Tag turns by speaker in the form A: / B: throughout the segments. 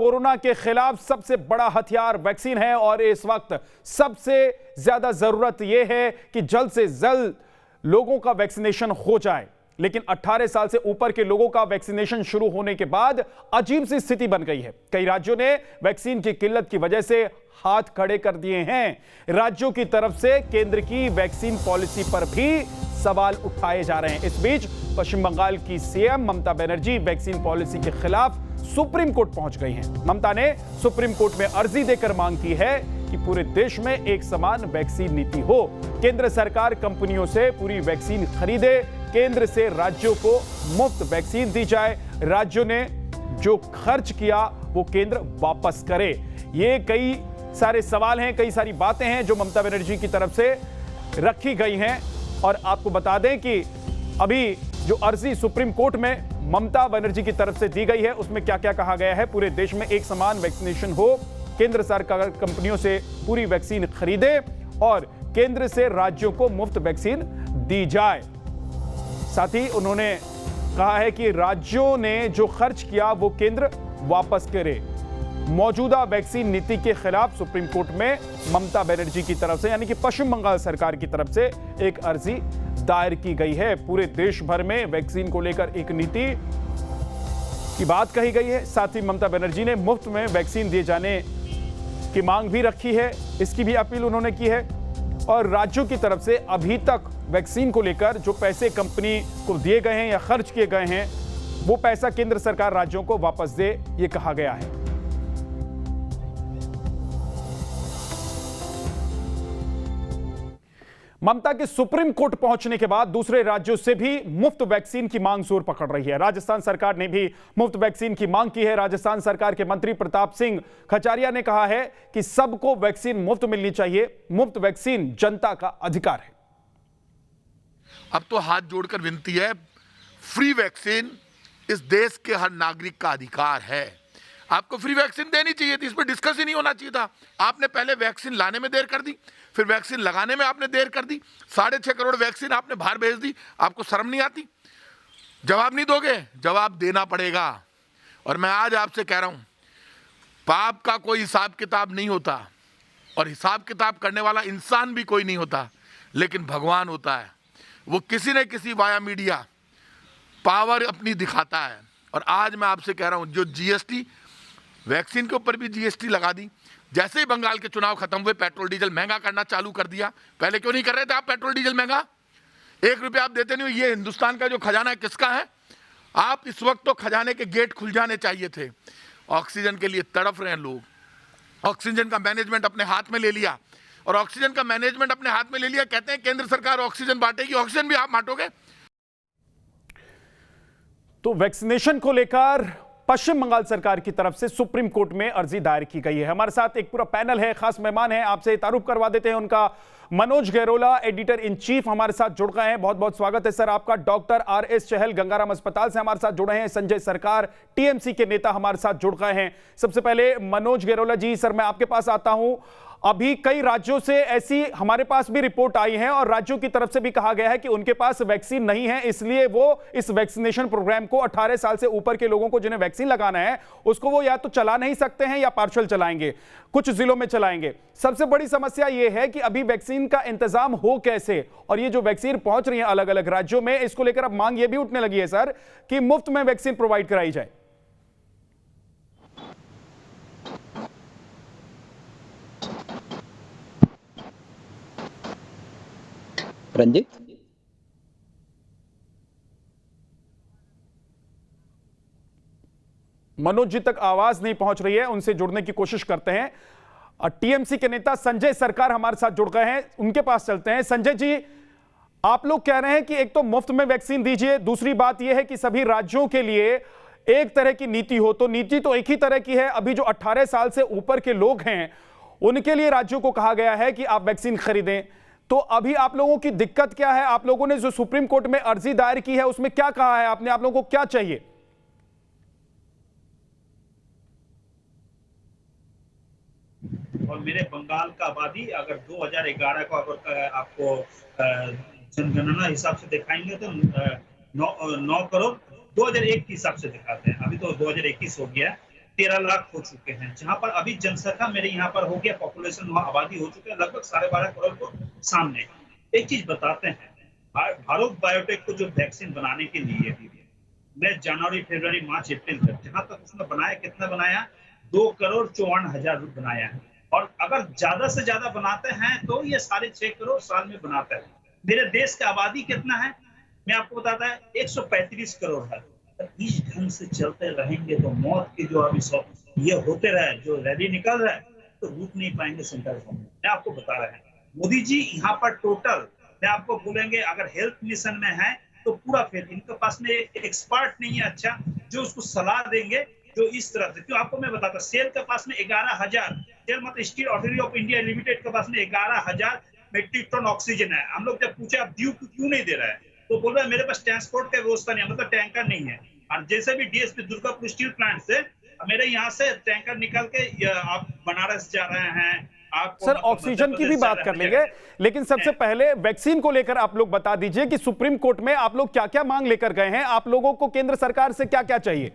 A: Corona के खिलाफ सबसे बड़ा हथियार वैक्सीन है और इस वक्त सबसे ज्यादा जरूरत यह है कि जल्द से जल्द लोगों का वैक्सीनेशन हो जाए। लेकिन 18 साल से ऊपर के लोगों का वैक्सीनेशन शुरू होने के बाद अजीब सी स्थिति बन गई है। कई राज्यों ने वैक्सीन की किल्लत की वजह से हाथ खड़े कर दिए हैं। राज्यों की तरफ से केंद्र की वैक्सीन पॉलिसी पर भी सवाल उठाए जा रहे हैं। इस बीच पश्चिम बंगाल की CM Mamata Banerjee vaccine policy के खिलाफ सुप्रीम कोर्ट पहुंच गई हैं। ममता ने सुप्रीम कोर्ट में अर्जी देकर मांग की है कि पूरे देश में एक समान वैक्सीन नीति हो। केंद्र सरकार कंपनियों से पूरी वैक्सीन खरीदे, केंद्र से राज्यों को मुफ्त वैक्सीन दी जाए, राज्यों ने जो खर्च किया वो केंद्र वापस करे। ये कई सारे सवाल हैं, कई सारी बातें हैं जो ममता बनर्जी की तरफ से रखी गई हैं। और आपको बता दें कि अभी जो अर्जी सुप्रीम कोर्ट में ममता बनर्जी की तरफ से दी गई है उसमें क्या क्या कहा गया है। पूरे देश में एक समान वैक्सीनेशन हो, केंद्र सरकार कंपनियों से पूरी वैक्सीन खरीदे और केंद्र से राज्यों को मुफ्त वैक्सीन दी जाए। साथ ही उन्होंने कहा है कि राज्यों ने जो खर्च किया वो केंद्र वापस करे। मौजूदा वैक्सीन नीति के खिलाफ सुप्रीम कोर्ट में ममता बनर्जी की तरफ से यानी कि पश्चिम बंगाल सरकार की तरफ से एक अर्जी दायर की गई है। पूरे देश भर में वैक्सीन को लेकर एक नीति की बात कही गई है। साथ ही ममता बनर्जी ने मुफ्त में वैक्सीन दिए जाने की मांग भी रखी है, इसकी भी अपील उन्होंने की है। और राज्यों की तरफ से अभी तक वैक्सीन को लेकर जो पैसे कंपनी को दिए गए हैं या खर्च किए गए हैं वो पैसा केंद्र सरकार राज्यों को वापस दे, ये कहा गया है। ममता के सुप्रीम कोर्ट पहुंचने के बाद दूसरे राज्यों से भी मुफ्त वैक्सीन की मांग जोर पकड़ रही है। राजस्थान सरकार ने भी मुफ्त वैक्सीन की मांग की है। राजस्थान सरकार के मंत्री प्रताप सिंह खचारिया ने कहा है कि सबको वैक्सीन मुफ्त मिलनी चाहिए। मुफ्त वैक्सीन जनता का अधिकार है।
B: अब तो हाथ जोड़कर विनती है, फ्री वैक्सीन इस देश के हर नागरिक का अधिकार है। आपको फ्री वैक्सीन देनी चाहिए थी, इस पर डिस्कस ही नहीं होना चाहिए था। आपने पहले वैक्सीन लाने में देर कर दी, फिर वैक्सीन लगाने में आपने देर कर दी, 6.5 करोड़ वैक्सीन आपने बाहर भेज दी। आपको शर्म नहीं आती? जवाब नहीं दोगे? जवाब देना पड़ेगा। और मैं आज आपसे कह रहा हूं, पाप का कोई हिसाब किताब नहीं होता और हिसाब किताब करने वाला इंसान भी कोई नहीं होता, लेकिन भगवान होता है। वो किसी न किसी वाया मीडिया पावर अपनी दिखाता है। और आज मैं आपसे कह रहा हूं, जो जीएसटी वैक्सीन के ऊपर भी जीएसटी लगा दी, जैसे ही बंगाल के चुनाव खत्म हुए पेट्रोल डीजल महंगा करना चालू कर दिया। पहले क्यों नहीं कर रहे थे आप पेट्रोल डीजल महंगा? 1 रुपया आप देते नहीं हो। ये हिंदुस्तान का जो खजाना है किसका है? आप इस वक्त तो खजाने के गेट खुल जाने चाहिए थे। ऑक्सीजन के लिए तड़फ रहे हैं लोग। ऑक्सीजन का मैनेजमेंट अपने हाथ में ले लिया और ऑक्सीजन का मैनेजमेंट अपने हाथ में ले लिया। कहते हैं केंद्र सरकार ऑक्सीजन बांटेगी, ऑक्सीजन भी आप बांटोगे।
A: तो वैक्सीनेशन को लेकर पश्चिम बंगाल सरकार की तरफ से सुप्रीम कोर्ट में अर्जी दायर की गई है। हमारे साथ एक पूरा पैनल है, खास मेहमान है, आपसे तारुफ करवा देते हैं उनका। Manoj Gairola, editor in chief, हमारे साथ जुड़ गए हैं। बहुत बहुत स्वागत है सर आपका। Doctor R S. चहल गंगाराम अस्पताल से हमारे साथ जुड़े हैं। संजय सरकार, टीएमसी के नेता, हमारे साथ जुड़ गए हैं। सबसे पहले मनोज गैरोला जी, सर मैं आपके पास आता हूं। अभी कई राज्यों से ऐसी हमारे पास भी रिपोर्ट आई है और राज्यों की तरफ से भी कहा गया है कि उनके पास वैक्सीन नहीं है, इसलिए वो इस वैक्सीनेशन प्रोग्राम को 18 साल से ऊपर के लोगों को जिन्हें वैक्सीन लगाना है उसको वो या तो चला नहीं सकते हैं या पार्शियल चलाएंगे, कुछ जिलों में चलाएंगे। सबसे बड़ी समस्या यह है कि अभी वैक्सीन का इंतजाम हो कैसे, और ये जो वैक्सीन पहुंच रही है अलग अलग राज्यों में, इसको लेकर अब मांग ये भी उठने लगी है सर कि मुफ्त में वैक्सीन प्रोवाइड कराई जाए।
C: रंजित,
A: मनोज जी तक आवाज नहीं पहुंच रही है, उनसे जुड़ने की कोशिश करते हैं। टीएमसी के नेता संजय सरकार हमारे साथ जुड़ गए हैं, उनके पास चलते हैं। संजय जी, आप लोग कह रहे हैं कि एक तो मुफ्त में वैक्सीन दीजिए, दूसरी बात यह है कि सभी राज्यों के लिए एक तरह की नीति हो। तो नीति तो एक ही तरह की है। अभी जो 18 साल से ऊपर के लोग हैं उनके लिए राज्यों को कहा गया है कि आप वैक्सीन खरीदें। तो अभी आप लोगों की दिक्कत क्या है? आप लोगों ने जो सुप्रीम कोर्ट में अर्जी दायर की है उसमें क्या कहा है आपने? आप लोगों को क्या चाहिए?
D: और मेरे बंगाल का आबादी अगर 2011 को अगर आपको जनगणना हिसाब से दिखाएंगे तो 9 करोड़ 2001 के हिसाब से दिखाते हैं। अभी तो 2021 हो गया। 13 लाख हो चुके हैं, जहां पर अभी जनसंख्या मेरे यहाँ पर हो गया, पॉपुलेशन वहां आबादी हो चुके हैं लगभग 12.5 करोड़ को सामने। एक चीज बताते हैं, भारत बायोटेक को जो वैक्सीन बनाने के लिए मैं जनवरी, फरवरी, मार्च, अप्रैल तक जहां तक उसने बनाया, कितना बनाया, 2,54,000 बनाया है। और अगर ज्यादा से ज्यादा बनाते हैं तो ये 6.5 करोड़ साल में बनाता है। मेरे देश की आबादी कितना है, मैं आपको बताता है 135 करोड़ है। इस ढंग से चलते रहेंगे तो मौत के जो अभी ये होते रहे, जो रैली निकल रहा है, तो रुक नहीं पाएंगे सेंट्रल गवर्नमेंट। मैं आपको बता रहा है, मोदी जी यहाँ पर टोटल मैं आपको बोलेंगे, अगर हेल्थ मिशन में है तो पूरा फेल, इनके पास में एक्सपर्ट नहीं है अच्छा जो उसको सलाह देंगे जो इस तरह से। क्यों आपको मैं बताता, सेल के पास में 11,000, सेल मतलब steel authority of India limited के पास में 11,000 मेट्रिक टन ऑक्सीजन है। हम लोग जब पूछे आप ड्यू क्यों नहीं दे रहा है, तो बोल रहा है मेरे पास ट्रांसपोर्ट का व्यवस्था नहीं है, मतलब टैंकर नहीं है। और जैसे भी डीएसपी दुर्गापुर स्टील प्लांट से मेरे यहाँ से टैंकर निकल के आप बनारस जा रहे हैं।
A: सर ऑक्सीजन की भी बात कर लेंगे, लेकिन सबसे पहले वैक्सीन को लेकर आप लोग बता दीजिए कि सुप्रीम कोर्ट में आप लोग क्या क्या मांग लेकर गए हैं, आप लोगों को केंद्र सरकार से क्या क्या चाहिए?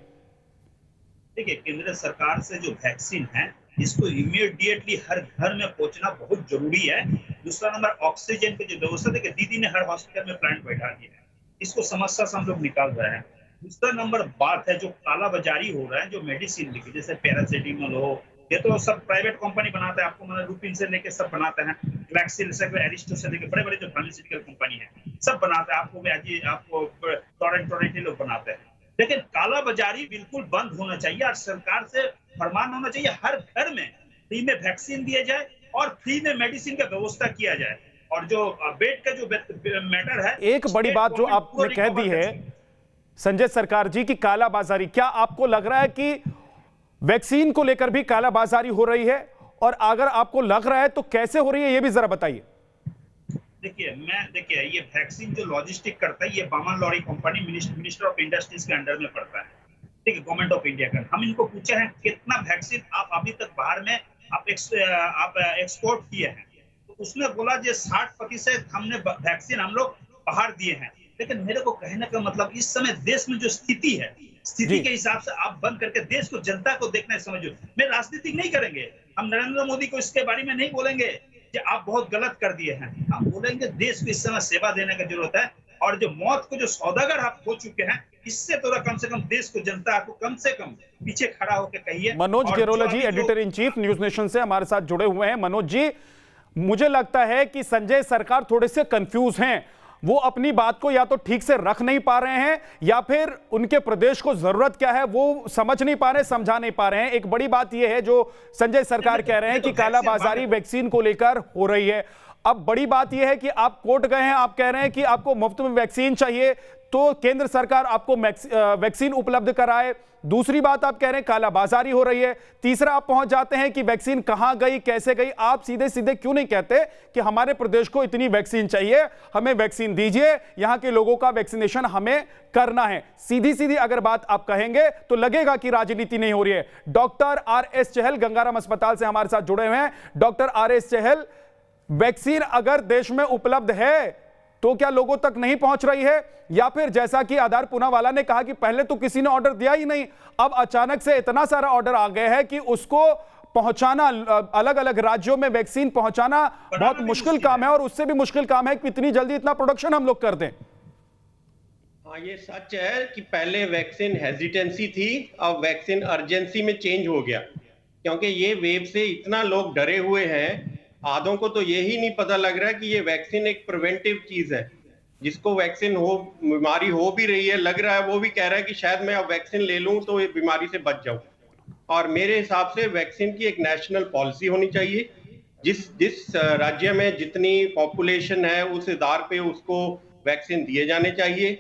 D: देखिए, केंद्र सरकार से जो वैक्सीन है इसको इमीडिएटली हर घर में पहुंचना बहुत जरूरी है। दूसरा नंबर, ऑक्सीजन की जो व्यवस्था, देखिए दीदी ने हर हॉस्पिटल में प्लांट बैठा दिया है, इसको समस्या से हम लोग निकाल रहे हैं। दूसरा नंबर बात है जो काला बाजारी हो रहा है, जो मेडिसिन लिखी जैसे पैरासिटामोल हो, ये तो सब प्राइवेट कंपनी बनाता है, आपको मतलब रूपिन से लेके सब बनाते हैं, वैक्सीन से एरिस्टो से लेके बड़े बड़े जो फार्मास्यूटिकल कंपनी है सब बनाते हैं, आपको टोरेंट लोग बनाते हैं। लेकिन काला बाजारी बिल्कुल बंद होना चाहिए और सरकार से फरमान होना चाहिए, हर घर में फ्री में वैक्सीन दिया जाए और फ्री में मेडिसिन का व्यवस्था किया जाए। और जो बेड का जो मैटर है,
A: एक बड़ी बात जो आपने कह दी है संजय सरकार जी की कालाबाजारी, क्या आपको लग रहा है कि वैक्सीन को लेकर भी कालाबाजारी हो रही है? और अगर आपको लग रहा है तो कैसे हो रही है, ये भी जरा बताइए।
D: देखिए ये वैक्सीन जो लॉजिस्टिक करता है, ये बामन लॉरी कंपनी मिनिस्टर ऑफ इंडस्ट्रीज के अंडर में पड़ता है, ठीक है, गवर्नमेंट ऑफ इंडिया का। हम इनको पूछे हैं कितना वैक्सीन आप अभी तक बाहर में आप एक्सपोर्ट किए हैं, तो उसने बोला जो 60% हमने वैक्सीन हम लोग बाहर दिए हैं। लेकिन मेरे को कहने का मतलब, इस समय देश में जो स्थिति है, स्थिति के हिसाब से आप बंद करके देश को, जनता को देखना समझो। मैं राजनीति नहीं करेंगे, हम नरेंद्र मोदी को इसके बारे में नहीं बोलेंगे कि आप बहुत गलत कर दिए हैं, हम बोलेंगे देश को इस समय सेवा देने की जरूरत है। और जो मौत को जो सौदागर आप हो चुके हैं, इससे थोड़ा कम से कम देश को, जनता को कम से कम पीछे खड़ा होकर कहिए।
A: Manoj Gairola ji, editor in chief News Nation से हमारे साथ जुड़े हुए हैं। मनोज जी, मुझे लगता है कि संजय सरकार थोड़े से कंफ्यूज हैं, वो अपनी बात को या तो ठीक से रख नहीं पा रहे हैं या फिर उनके प्रदेश को जरूरत क्या है वो समझ नहीं पा रहे, समझा नहीं पा रहे हैं। एक बड़ी बात यह है जो संजय सरकार कह रहे हैं कि कालाबाजारी वैक्सीन को लेकर हो रही है। अब बड़ी बात यह है कि आप कोर्ट गए हैं, आप कह रहे हैं कि आपको मुफ्त में वैक्सीन चाहिए तो केंद्र सरकार आपको वैक्सीन उपलब्ध कराए। दूसरी बात आप कह रहे हैं कालाबाजारी हो रही है। तीसरा आप पहुंच जाते हैं कि वैक्सीन कहां गई, कैसे गई। आप सीधे सीधे क्यों नहीं कहते कि हमारे प्रदेश को इतनी वैक्सीन चाहिए, हमें वैक्सीन दीजिए, यहां के लोगों का वैक्सीनेशन हमें करना है। सीधी सीधी अगर बात आप कहेंगे तो लगेगा कि राजनीति नहीं हो रही है। Doctor R S. चहल गंगाराम अस्पताल से हमारे साथ जुड़े हुए हैं। Doctor R S. चहल, वैक्सीन अगर देश में उपलब्ध है तो क्या लोगों तक नहीं पहुंच रही है, या फिर जैसा कि आधार पूनावाला ने कहा कि पहले तो किसी ने ऑर्डर दिया ही नहीं, अब अचानक से इतना सारा ऑर्डर आ गया है कि उसको पहुंचाना, अलग अलग राज्यों में वैक्सीन पहुंचाना बहुत मुश्किल काम है, और उससे भी मुश्किल काम है कि इतनी जल्दी इतना प्रोडक्शन हम लोग कर दें।
E: हाँ, ये सच है कि पहले वैक्सीन हेजिटेंसी थी, अब वैक्सीन अर्जेंसी में चेंज हो गया, क्योंकि ये वेव से इतना लोग डरे हुए हैं। आधों को तो यही नहीं पता लग रहा है कि ये वैक्सीन एक प्रिवेंटिव चीज है। जिसको वैक्सीन हो, बीमारी हो भी रही है, लग रहा है, वो भी कह रहा है कि शायद मैं अब वैक्सीन ले लूं तो ये बीमारी से बच जाऊं। और मेरे हिसाब से वैक्सीन की एक नेशनल पॉलिसी होनी चाहिए। जिस राज्य में जितनी पॉपुलेशन है उस आधार पे उसको वैक्सीन दिए जाने चाहिए।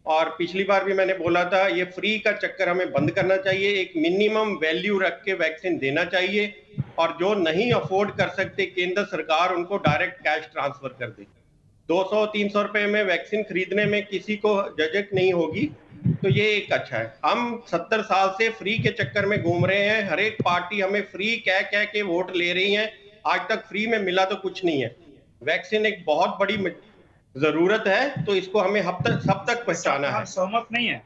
E: और पिछली बार भी मैंने बोला था, ये फ्री का चक्कर हमें बंद करना चाहिए, एक मिनिमम वैल्यू रख के वैक्सीन देना चाहिए। और जो नहीं अफोर्ड कर सकते, केंद्र सरकार उनको डायरेक्ट कैश ट्रांसफर कर दे। 200-300 रुपए में वैक्सीन खरीदने में किसी को झिझक नहीं होगी, तो ये एक अच्छा है। हम 70 साल से फ्री के चक्कर में घूम रहे हैं, हर एक पार्टी हमें फ्री कह कह के वोट ले रही है, आज तक फ्री में मिला तो कुछ नहीं है। वैक्सीन एक बहुत बड़ी जरूरत है, तो इसको हमें सब तक पहुंचाना है।
D: सहमत नहीं है,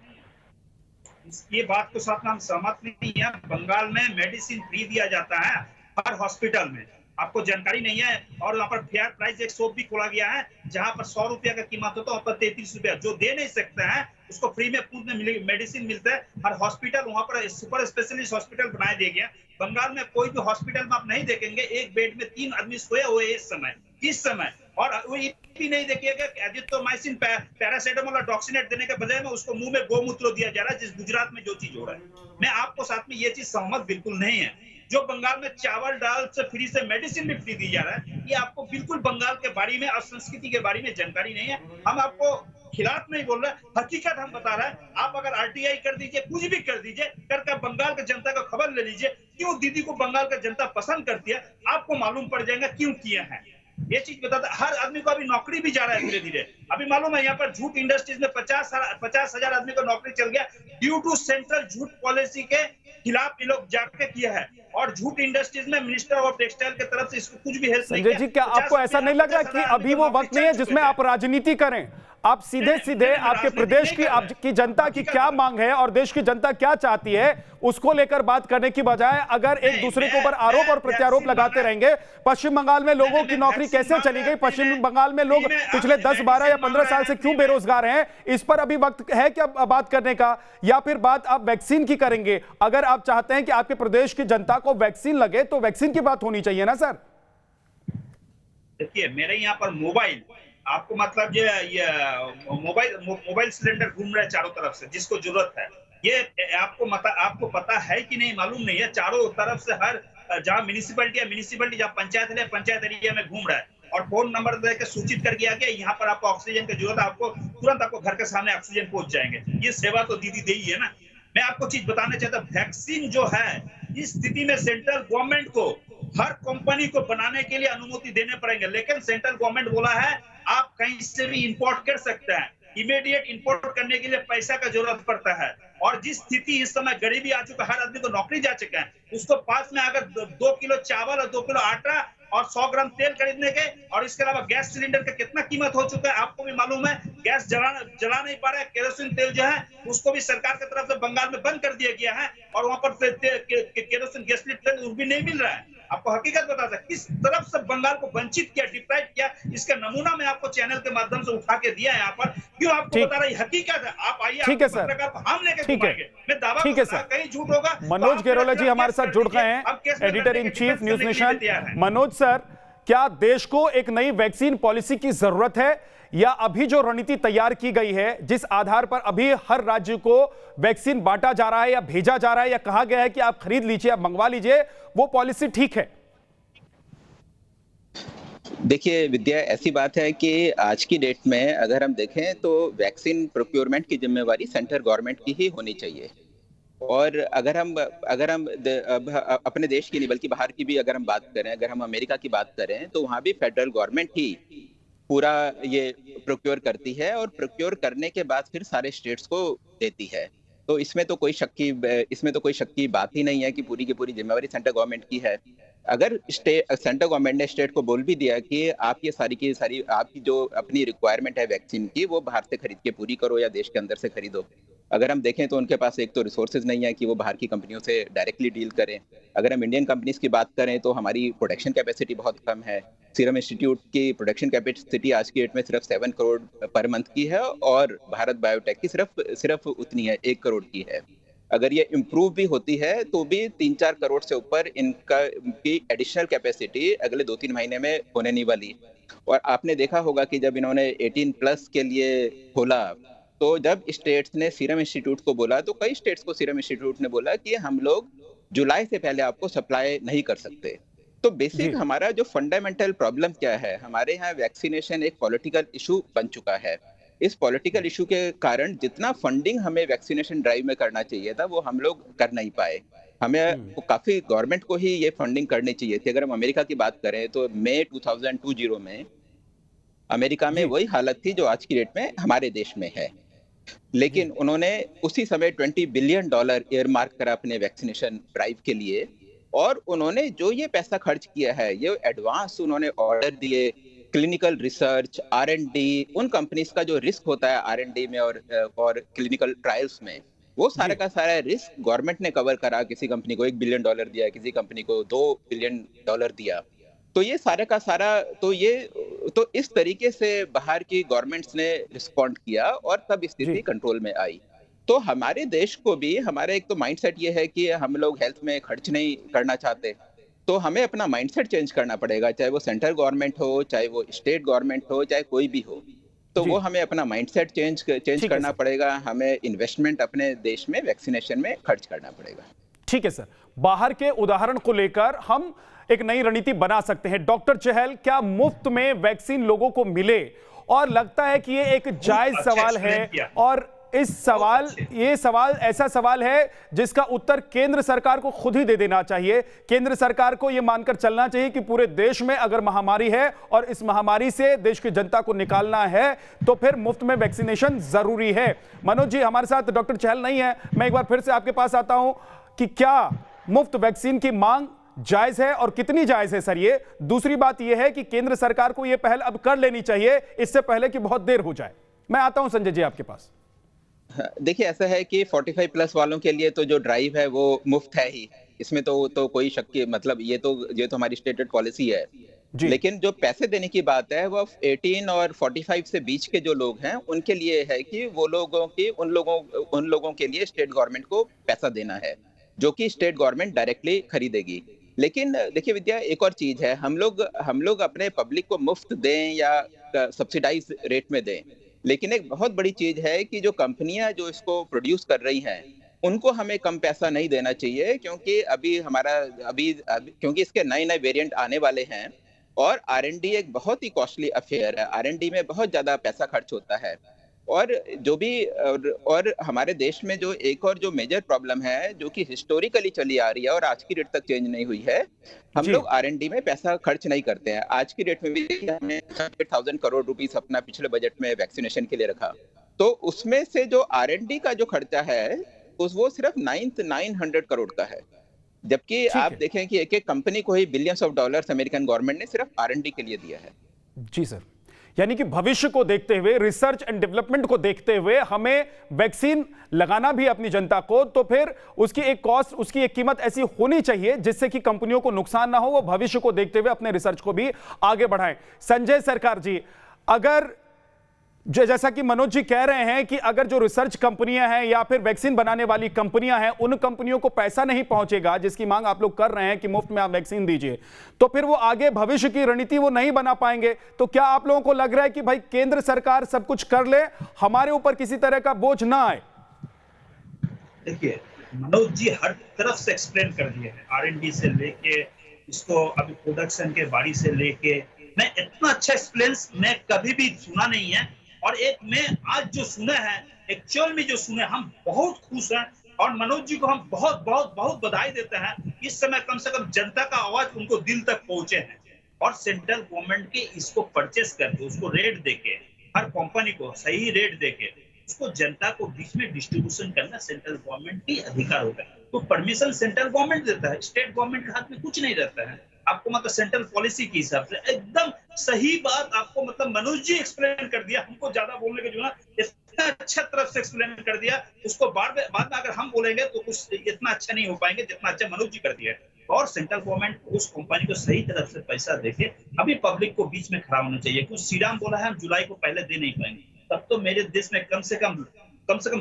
D: ये बात के साथ हम सहमत नहीं है। बंगाल में मेडिसिन फ्री दिया जाता है हर हॉस्पिटल में, आपको जानकारी नहीं है। और वहाँ पर फेयर प्राइस एक शॉप भी खोला गया है जहाँ पर 100 रुपया का कीमत होता है, वहाँ पर 33 रुपया। जो दे नहीं सकते हैं उसको फ्री में पूर्ण मेडिसिन मिलता है हर हॉस्पिटल। वहाँ पर सुपर स्पेशलिस्ट हॉस्पिटल बनाए दिए गए। बंगाल में कोई भी हॉस्पिटल में आप नहीं देखेंगे एक बेड में 3 आदमी सोए हुए इस समय। और वो ये भी नहीं देखिएगा कि एजिथ्रोमाइसिन पैरासिटामोल और डॉक्सीनेट देने के बजाय में उसको मुंह में गोमूत्र दिया जा रहा है, जिस गुजरात में जो चीज हो रहा है। मैं आपको साथ में ये चीज सहमत बिल्कुल नहीं है। जो बंगाल में चावल दाल से फ्री से मेडिसिन भी फ्री दी जा रहा है, ये आपको बिल्कुल बंगाल के बारे में और संस्कृति के बारे में जानकारी नहीं है। हम आपको खिलाफ नहीं बोल रहे, हकीकत हम बता रहे हैं। आप अगर आरटीआई कर दीजिए, कुछ भी कर दीजिए, करके बंगाल की जनता का खबर ले लीजिए क्यों दीदी को बंगाल का जनता पसंद करती है, आपको मालूम पड़ जाएगा क्यों किए हैं। ये चीज बताता, हर आदमी को अभी नौकरी भी जा रहा है धीरे धीरे। अभी मालूम है यहाँ पर झूठ इंडस्ट्रीज में 50,000 आदमी को नौकरी चल गया ड्यू टू सेंट्रल झूठ पॉलिसी के खिलाफ ये लोग जाके किया है। और झूठ इंडस्ट्रीज में मिनिस्टर ऑफ टेक्सटाइल की तरफ से इसको कुछ भी हेल्प नहीं
A: संजय जी, क्या आपको ऐसा नहीं लग रहा कि अभी वो वक्त नहीं है जिसमें आप राजनीति करें? आप सीधे आपके प्रदेश की जनता की क्या मांग है और देश की जनता क्या चाहती है उसको लेकर बात करने की बजाय अगर एक दूसरे के ऊपर आरोप और प्रत्यारोप लगाते रहेंगे। पश्चिम बंगाल में लोगों की नौकरी कैसे चली गई, पश्चिम बंगाल में लोग पिछले 10, 12 या 15 साल से क्यों बेरोजगार हैं, इस पर अभी वक्त है क्या बात करने का, या फिर बात आप वैक्सीन की करेंगे? अगर आप चाहते हैं कि आपके प्रदेश की जनता को वैक्सीन लगे तो वैक्सीन की बात होनी चाहिए ना सर।
D: देखिए मेरे यहाँ पर मोबाइल, आपको मतलब ये मोबाइल सिलेंडर घूम रहा है चारों तरफ से, जिसको जरूरत है। ये आपको पता है कि नहीं मालूम नहीं है। चारों तरफ से हर जहाँ म्यूनिसिपैलिटी जहाँ पंचायत एरिया में घूम रहा है और फोन नंबर देकर सूचित कर दिया गया यहाँ पर आपको ऑक्सीजन की जरूरत है, आपको तुरंत आपको घर के सामने ऑक्सीजन पहुंच जाएंगे। ये सेवा तो दीदी दे ही है ना। मैं आपको चीज बताना चाहता हूँ, वैक्सीन जो है इस स्थिति में सेंट्रल गवर्नमेंट को हर कंपनी को बनाने के लिए अनुमति देने पड़ेंगे, लेकिन सेंट्रल गवर्नमेंट बोला है आप कहीं से भी इंपोर्ट कर सकते हैं। इमीडिएट इंपोर्ट करने के लिए पैसा का जरूरत पड़ता है। और जिस स्थिति इस समय गरीबी आ चुका है, हर आदमी को नौकरी जा चुका है, उसको पास में अगर 2 किलो चावल और 2 किलो आटा और 100 ग्राम तेल खरीदने के, और इसके अलावा गैस सिलेंडर का कितना कीमत हो चुका है आपको भी मालूम है। गैस जला नहीं पा रहा है। केरोसिन तेल जो है उसको भी सरकार की तरफ से बंगाल में बंद कर दिया गया है और वहां पर केरोसिन गैस तेल भी नहीं मिल रहा है। आपको हकीकत बता सकता किस तरफ से बंगाल को वंचित किया, डिप्राइव किया, इसका नमूना मैं आपको चैनल के माध्यम से उठा के दिया है यहाँ पर। क्यों आपको बता रही हकीकत है। आप आइए,
A: ठीक है सर,
D: हम लेके घुमाएंगे। मैं दावा
A: ठीक है सर,
D: कहीं झूठ होगा।
A: मनोज गेरोला जी हमारे साथ जुड़ गए हैं, editor in chief News nation. Manoj sir, क्या देश को एक नई वैक्सीन पॉलिसी की जरूरत है, या अभी जो रणनीति तैयार की गई है जिस आधार पर अभी हर राज्य को वैक्सीन बांटा जा रहा है या भेजा जा रहा है या कहा गया है कि आप खरीद लीजिए, आप मंगवा लीजिए, वो पॉलिसी ठीक है?
C: देखिए विद्या, ऐसी बात है कि आज की डेट में अगर हम देखें तो वैक्सीन प्रोक्योरमेंट की जिम्मेवारी सेंट्रल गवर्नमेंट की ही होनी चाहिए। और अगर हम अपने देश की नहीं बल्कि बाहर की भी अगर हम बात करें, अगर हम अमेरिका की बात करें तो वहां भी फेडरल गवर्नमेंट ही पूरा ये प्रोक्योर करती है और प्रोक्योर करने के बाद फिर सारे स्टेट्स को देती है। तो इसमें तो कोई शक की बात ही नहीं है कि पूरी की पूरी जिम्मेवारी सेंट्रल गवर्नमेंट की है। अगर सेंट्रल गवर्नमेंट ने स्टेट को बोल भी दिया कि आप ये सारी की सारी आपकी जो अपनी रिक्वायरमेंट है वैक्सीन की वो बाहर से खरीद के पूरी करो या देश के अंदर से खरीदो, अगर हम देखें तो उनके पास एक तो रिसोर्सेज नहीं है कि वो बाहर की कंपनियों से डायरेक्टली डील करें। अगर हम इंडियन कंपनीज की बात करें तो हमारी प्रोडक्शन कैपेसिटी बहुत कम है। सीरम इंस्टीट्यूट की प्रोडक्शन कैपेसिटी आज की डेट में सिर्फ 7 करोड़ पर मंथ की है और भारत बायोटेक की सिर्फ उतनी है, 1 करोड़ की है। अगर ये इम्प्रूव भी होती है तो भी 3-4 करोड़ से ऊपर इनकी एडिशनल कैपेसिटी अगले 2-3 महीने में होने नहीं वाली। और आपने देखा होगा कि जब इन्होंने 18+ के लिए खोला तो जब स्टेट्स ने सीरम इंस्टीट्यूट को बोला तो कई स्टेट्स को सीरम इंस्टीट्यूट ने बोला कि हम लोग जुलाई से पहले आपको सप्लाई नहीं कर सकते। तो बेसिक हमारा जो फंडामेंटल प्रॉब्लम क्या है, हमारे यहाँ वैक्सीनेशन एक पॉलिटिकल इशू बन चुका है। इस पॉलिटिकल इशू के कारण जितना फंडिंग हमें वैक्सीनेशन ड्राइव में करना चाहिए था वो हम लोग कर नहीं पाए। हमें काफी गवर्नमेंट को ही ये फंडिंग करनी चाहिए थी। अगर हम अमेरिका की बात करें तो मई 2020 में अमेरिका में वही हालत थी जो आज की डेट में हमारे देश में है, लेकिन उन्होंने उसी समय $20 बिलियन एयरमार्क करा अपने वैक्सीनेशन ड्राइव के लिए। और उन्होंने जो ये पैसा खर्च किया है ये एडवांस उन्होंने ऑर्डर दिए, क्लिनिकल रिसर्च, R&D, उन कंपनीज का जो रिस्क होता है R&D में और क्लिनिकल ट्रायल्स में वो सारा का सारा रिस्क गवर्नमेंट ने कवर करा। किसी कंपनी को $1 बिलियन दिया, किसी कंपनी को $2 बिलियन दिया। तो ये सारा का सारा तो इस तरीके से बाहर की गवर्नमेंट्स ने रिस्पॉन्ड किया और तब स्थिति कंट्रोल में आई। तो हमारे देश को भी हमारा एक तो माइंडसेट ये है कि हम लोग हेल्थ में खर्च नहीं करना चाहते, तो हमें अपना माइंडसेट चेंज करना पड़ेगा, चाहे वो सेंट्रल गवर्नमेंट हो, चाहे वो स्टेट गवर्नमेंट हो, चाहे कोई भी हो। तो वो हमें अपना माइंडसेट चेंज करना पड़ेगा। हमें इन्वेस्टमेंट अपने देश में वैक्सीनेशन में खर्च करना पड़ेगा।
A: ठीक है सर, बाहर के उदाहरण को लेकर हम एक नई रणनीति बना सकते हैं। डॉक्टर चहल, क्या मुफ्त में वैक्सीन लोगों को मिले? और लगता है कि ये एक जायज सवाल है और ये सवाल ऐसा सवाल है जिसका उत्तर केंद्र सरकार को खुद ही दे देना चाहिए। केंद्र सरकार को यह मानकर चलना चाहिए कि पूरे देश में अगर महामारी है और इस महामारी से देश की जनता को निकालना है तो फिर मुफ्त में वैक्सीनेशन जरूरी है। मनोज जी हमारे साथ डॉक्टर चहल नहीं है, मैं एक बार फिर से आपके पास आता हूं कि क्या मुफ्त वैक्सीन की मांग जायज है और कितनी जायज है सर ये? दूसरी बात यह है कि केंद्र सरकार को यह पहल अब कर लेनी चाहिए इससे पहले कि बहुत देर हो जाए। मैं आता हूं संजय जी आपके पास।
C: देखिए, ऐसा है कि 45 प्लस वालों के लिए तो जो ड्राइव है वो मुफ्त है ही, इसमें तो कोई शक की मतलब ये तो हमारी स्टेटेड पॉलिसी है। लेकिन जो पैसे देने की बात है वो 18 और 45 से बीच के जो लोग हैं उनके लिए है कि वो उन लोगों के लिए स्टेट गवर्नमेंट को पैसा देना है, जो कि स्टेट गवर्नमेंट डायरेक्टली खरीदेगी। लेकिन देखिए विद्या, एक और चीज है, हम लोग अपने पब्लिक को मुफ्त दें या सब्सिडाइज रेट में दें, लेकिन एक बहुत बड़ी चीज है कि जो कंपनियां जो इसको प्रोड्यूस कर रही हैं उनको हमें कम पैसा नहीं देना चाहिए, क्योंकि क्योंकि इसके नए वेरिएंट आने वाले हैं और R&D एक बहुत ही कॉस्टली अफेयर है। R&D में बहुत ज्यादा पैसा खर्च होता है और हमारे देश में जो एक और जो मेजर प्रॉब्लम है जो कि हिस्टोरिकली चली आ रही है और आज की डेट तक चेंज नहीं हुई है, हम लोग R&D में पैसा खर्च नहीं करते हैं। आज की डेट में भी हमने 100,000 करोड़ रुपीस अपना पिछले बजट में वैक्सीनेशन के लिए रखा, तो उसमें से जो R&D का जो खर्चा है वो सिर्फ 900 करोड़ का है, जबकि आप देखें कि एक कंपनी को ही billions of dollars American government ने सिर्फ R&D के लिए दिया है।
A: जी सर, यानी कि भविष्य को देखते हुए, रिसर्च एंड डेवलपमेंट को देखते हुए हमें वैक्सीन लगाना भी अपनी जनता को, तो फिर उसकी एक कॉस्ट, उसकी एक कीमत ऐसी होनी चाहिए जिससे कि कंपनियों को नुकसान ना हो। वो भविष्य को देखते हुए अपने रिसर्च को भी आगे बढ़ाएं। संजय सरकार जी, अगर जैसा कि मनोज जी कह रहे हैं कि अगर जो रिसर्च कंपनियां हैं या फिर वैक्सीन बनाने वाली कंपनियां हैं उन कंपनियों को पैसा नहीं पहुंचेगा जिसकी मांग आप लोग कर रहे हैं कि मुफ्त में आप वैक्सीन दीजिए, तो फिर वो आगे भविष्य की रणनीति वो नहीं बना पाएंगे। तो क्या आप लोगों को लग रहा है कि भाई केंद्र सरकार सब कुछ कर ले, हमारे ऊपर किसी तरह का बोझ ना आए?
D: देखिए, मनोज जी हर तरफ से एक्सप्लेन कर दिए हैं, R&D से लेके इसको अभी प्रोडक्शन के बारी से लेके, मैं इतना अच्छा एक्सप्लेन मैं कभी भी सुना नहीं है। और एक मैं आज जो सुना है, एक्चुअल में जो सुने, हम बहुत खुश हैं और मनोज जी को हम बहुत बहुत बहुत बधाई देते हैं। इस समय कम से कम जनता का आवाज उनको दिल तक पहुंचे हैं और सेंट्रल गवर्नमेंट के इसको परचेस करके, उसको रेट देके, हर कंपनी को सही रेट देके उसको जनता को बीच में डिस्ट्रीब्यूशन करना सेंट्रल गवर्नमेंट की अधिकार होता है। तो परमिशन सेंट्रल गवर्नमेंट देता है, स्टेट गवर्नमेंट के हाथ में कुछ नहीं रहता है। आपको मतलब सेंट्रल पॉलिसी के हिसाब से एकदम सही बात आपको मतलब मनोज जी एक्सप्लेन कर दिया। हमको ज्यादा बोलने के जो ना इतना अच्छा तरफ से एक्सप्लेन कर दिया, उसको बाद में अगर हम बोलेंगे तो कुछ इतना अच्छा नहीं हो पाएंगे जितना अच्छा मनोज जी कर दिया। और सेंट्रल गवर्नमेंट उस कंपनी को सही तरफ से पैसा देके अभी पब्लिक को बीच में खड़ा होना चाहिए। कुछ सीराम बोला है हम जुलाई को पहले दे नहीं पाएंगे, तब तो मेरे देश में कम से कम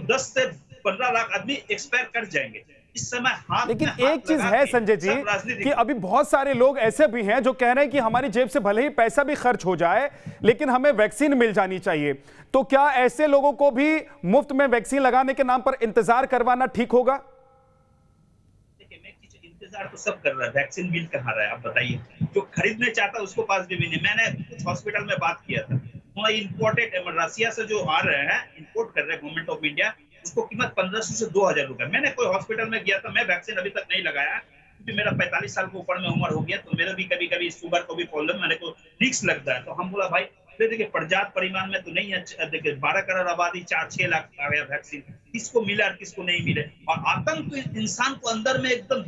D: 10 से 15 लाख आदमी एक्सपायर कर जाएंगे। इस समय
A: लेकिन एक चीज है संजय जी कि अभी बहुत सारे लोग ऐसे भी हैं जो कह रहे हैं कि हमारी जेब से भले ही पैसा भी खर्च हो जाए लेकिन हमें वैक्सीन मिल जानी चाहिए। तो क्या ऐसे लोगों को भी मुफ्त में वैक्सीन लगाने के नाम पर इंतजार करवाना ठीक होगा?
D: देखिए, मैं इंतजार तो सब कर रहा है, वैक्सीन मिल कहाँ रहा है आप बताइए? जो खरीदने चाहता है उसको पास भी नहीं। मैंने कुछ हॉस्पिटल में बात किया था, इंपोर्टेड रसिया से जो आ रहे हैं, इंपोर्ट कर रहे हैं गवर्नमेंट ऑफ इंडिया, उसको कीमत 1500 से 2000 रुपए। मैंने कोई हॉस्पिटल में गया था, मैं वैक्सीन अभी तक नहीं लगाया क्योंकि मेरा 45 साल के ऊपर में उम्र हो गया, तो मेरा भी कभी कभी शुगर को भी प्रॉब्लम, मैंने को रिस्क लगता है। तो हम बोला भाई देखिए पर्याप्त परिमाण में तो नहीं है, देखिए 12 करोड़ आबादी 4-6 लाख आ गया वैक्सीन, किसको मिला और किसको नहीं मिले। और आतंक तो इंसान को अंदर में एकदम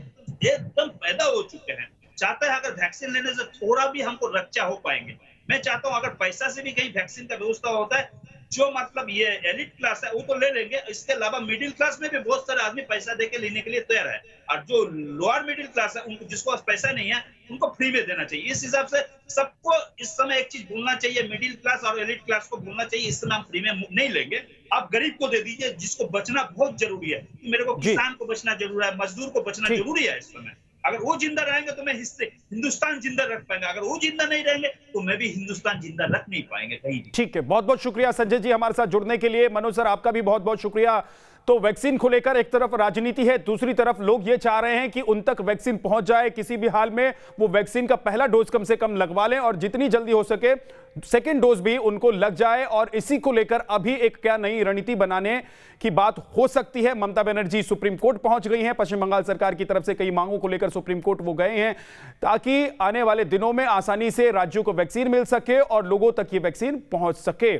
D: पैदा हो चुके हैं। चाहता है अगर वैक्सीन लेने से थोड़ा भी हमको रक्षा हो पाएंगे। मैं चाहता हूँ अगर पैसा से भी कहीं वैक्सीन का व्यवस्था होता है जो मतलब ये एलिट क्लास है वो तो ले लेंगे, इसके अलावा मिडिल क्लास में भी बहुत सारे आदमी पैसा देके लेने के लिए तैयार है, और जो लोअर मिडिल क्लास है उनको, जिसको पैसा नहीं है, उनको फ्री में देना चाहिए। इस हिसाब से सबको इस समय एक चीज भूलना चाहिए, मिडिल क्लास और एलिट क्लास को भूलना चाहिए। इस समय हम फ्री में नहीं लेंगे, आप गरीब को दे दीजिए, जिसको बचना बहुत जरूरी है। मेरे को किसान को बचना जरूरी है, मजदूर को बचना जरूरी है इस समय। अगर वो जिंदा रहेंगे तो मैं हिंदुस्तान जिंदा रख पाएंगे, अगर वो जिंदा नहीं रहेंगे तो मैं भी हिंदुस्तान जिंदा रख नहीं पाएंगे कहीं भी।
A: ठीक है, बहुत बहुत शुक्रिया संजय जी हमारे साथ जुड़ने के लिए। मनोज सर आपका भी बहुत बहुत शुक्रिया। तो वैक्सीन को लेकर एक तरफ राजनीति है, दूसरी तरफ लोग ये चाह रहे हैं कि उन तक वैक्सीन पहुंच जाए, किसी भी हाल में वो वैक्सीन का पहला डोज कम से कम लगवा लें और जितनी जल्दी हो सके सेकेंड डोज भी उनको लग जाए। और इसी को लेकर अभी एक क्या नई रणनीति बनाने की बात हो सकती है। ममता बनर्जी सुप्रीम कोर्ट पहुंच गई हैं, पश्चिम बंगाल सरकार की तरफ से कई मांगों को लेकर सुप्रीम कोर्ट वो गए हैं, ताकि आने वाले दिनों में आसानी से राज्यों को वैक्सीन मिल सके और लोगों तक ये वैक्सीन पहुंच सके।